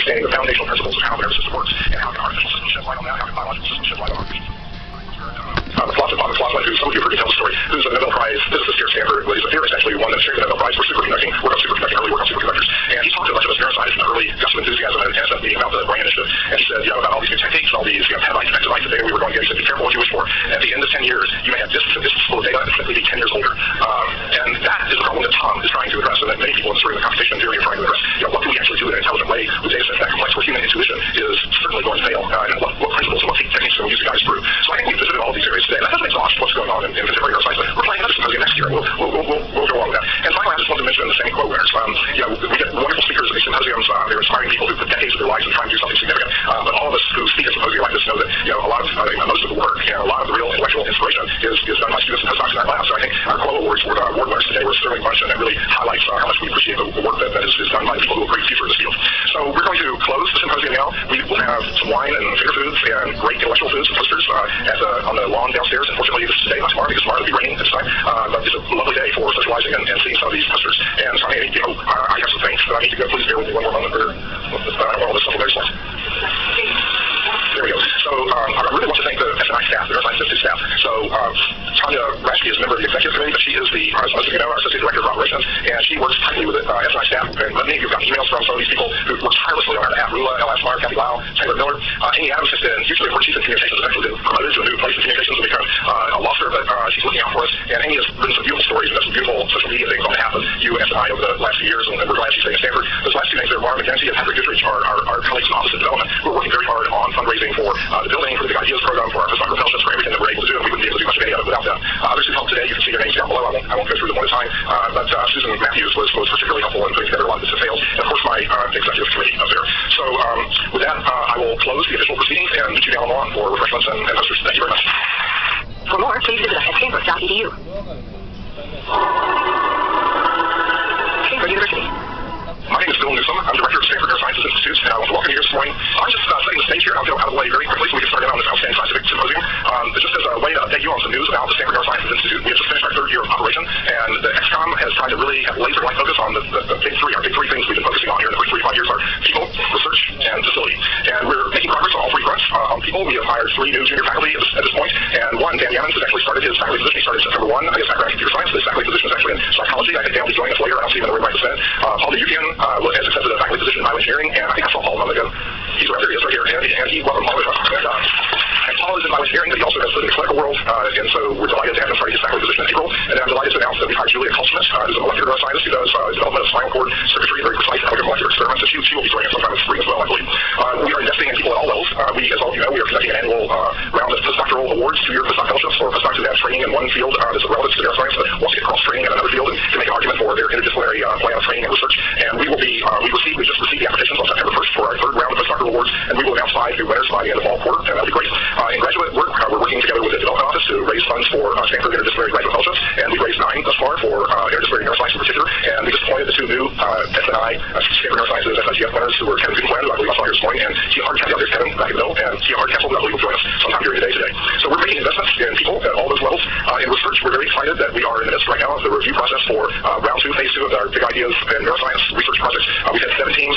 understanding the foundational principles of how the nervous system works and how the artificial system sheds light on that, how the biological system sheds light on our Flosman, who some of you have heard me tell the story, who's a Nobel Prize physicist here at Stanford. Well, he's a theorist, actually, won the Nobel Prize for superconducting, work on superconducting, early work on superconductors. And he talked to a bunch of us neuroscientists in the early gusts of enthusiasm at NSF meeting about the brain initiative. And he said, about all these new techniques, all these petabytes and exabytes of data we were going to get. He said, be careful what you wish for. At the end of 10 years, you may have disks and disks full of data and simply be 10 years older. And that is the problem that Tom is trying to address, and that many people in the computation theory are trying to address. What can we actually do in an intelligent way with data sets that complex where human intuition is certainly going to fail? And what principles and what techniques can we use to guide us through? So I think we've visited all of these areas today. And that doesn't exhaust what's going on in contemporary neuroscience, but we're planning another symposium next year. We'll go along with that. And finally, I just want to mention the same quote winners. We get wonderful speakers at these symposiums. They're inspiring people who put decades of their lives in trying to do something significant. But all of us who speak at symposia like this know that a lot of most of the work, a lot of the real intellectual inspiration is done by students and postdocs in our labs. So I think our Quo Awards award winners today were certainly a bunch, and it really highlights how much we appreciate the work that is done by people who have a great future in this field. So we're going to close the symposium now. We will have some wine and finger foods and great intellectual foods and posters on the lawn downstairs. Unfortunately, this is today, not tomorrow, because tomorrow will be raining this time. But it's a lovely day for socializing and seeing some of these posters. And so I have some things that I need to go. Please bear with me one more moment. I want all this stuff on their slides. There we go. So I really want to thank the SNI staff, the Neuroscience Institute staff. So Tanya Raschke is a member of the executive committee, but she is as most of you know, our associate director of operations, and she works tightly with the SNI staff. And many of you have got emails from some of these people who work tirelessly on our behalf: Rula, L.S. Meyer, Kathy Lau, Taylor Miller. Amy Adams has been hugely important. She's in communications, actually been promoted to a new place in communications and become a law firm, but she's looking out for us. And Amy has written some beautiful stories and done some beautiful social media things on behalf of you and SNI over the last few years, and we're glad she's staying at Stanford. Those last two names there, Mara McKenzie and Patrick Goodrich, are our colleagues in office and development who are working very hard on fundraising for the building, for the Big Ideas program, for our postdoctoral fellowships, for everything that we're able to do, and we wouldn't be able to do much of any of it without them. Others who helped today, you can see their names down below. I won't go through them one at a time, but Susan Matthews was particularly helpful in putting together a lot of this details, and of course my executive committee up there. So with that, I will close the official proceedings and meet you down the lawn for refreshments and posters. Thank you very much. For more, please visit us at stanford.edu. Stanford University. My name is Bill Newsom. I'm director of Stanford Neurosciences Institute, and I want to welcome you here this morning. I'm just setting the stage here. I'll go out of the way very quickly so we can start in on this outstanding scientific symposium. Just as a way to update you on some news about the Stanford Neurosciences Institute, we have just finished our third year of operation, and the XCOM has tried to really have laser-like focus on the big three. Our big three things we've been focusing on here in the first 3 to 5 years are people, research, and facility. And we're making progress on all three fronts. On people, we have hired 3 new junior faculty at this point, and one, Dan Yammons, has actually started his faculty position. He started September 1. His background in computer science. His faculty position is actually in psychology. I think Dan will be joining us later. I don't see him in the room right this minute. Paul DeYukian has accepted a faculty position in bioengineering, and I think I saw Paul a moment ago. He's right there. He is right here. And he welcome Paul. And Paul is in bioengineering, but he also has lived in the clinical world, and so we're delighted to have him start his faculty position in April. And then I'm delighted to announce that we hired Julia Kalsmith, who's a molecular neuroscientist who does development of spinal cord circuitry, very precise molecular experiments, and she will be joining us sometime this spring as well, I believe. We are investing in people at all levels. As all of you know, we are conducting an annual round of postdoctoral awards, 2-year postdoc fellowships for postdocs who have training in one field that's relevant to neuroscience, but wants to get cross-training in another field and can make an argument for their interdisciplinary plan of training and research. And we just received the applications on September 1st for our third round of postdoctoral awards, and we will announce 5 new winners by the end of fall quarter, and that'll be great. In graduate work, we're working together with the development office to raise funds for Stanford interdisciplinary graduate fellowships, and we've raised 9 thus far for interdisciplinary neuroscience in particular, and we just appointed the 2 new SNI Stanford Neurosciences SIGF winners, who were Kevin Gutenland, who I believe I saw here this morning, and Tia Hardcastle, out there's Kevin back in the middle, and Tia Hardcastle, who I believe will join us sometime during the day today. So we're making investments in people at all those levels. In research, we're very excited that we are in the midst right now of the review process for round 2, phase 2 of our Big Ideas and Neuroscience research projects. We've had 7 teams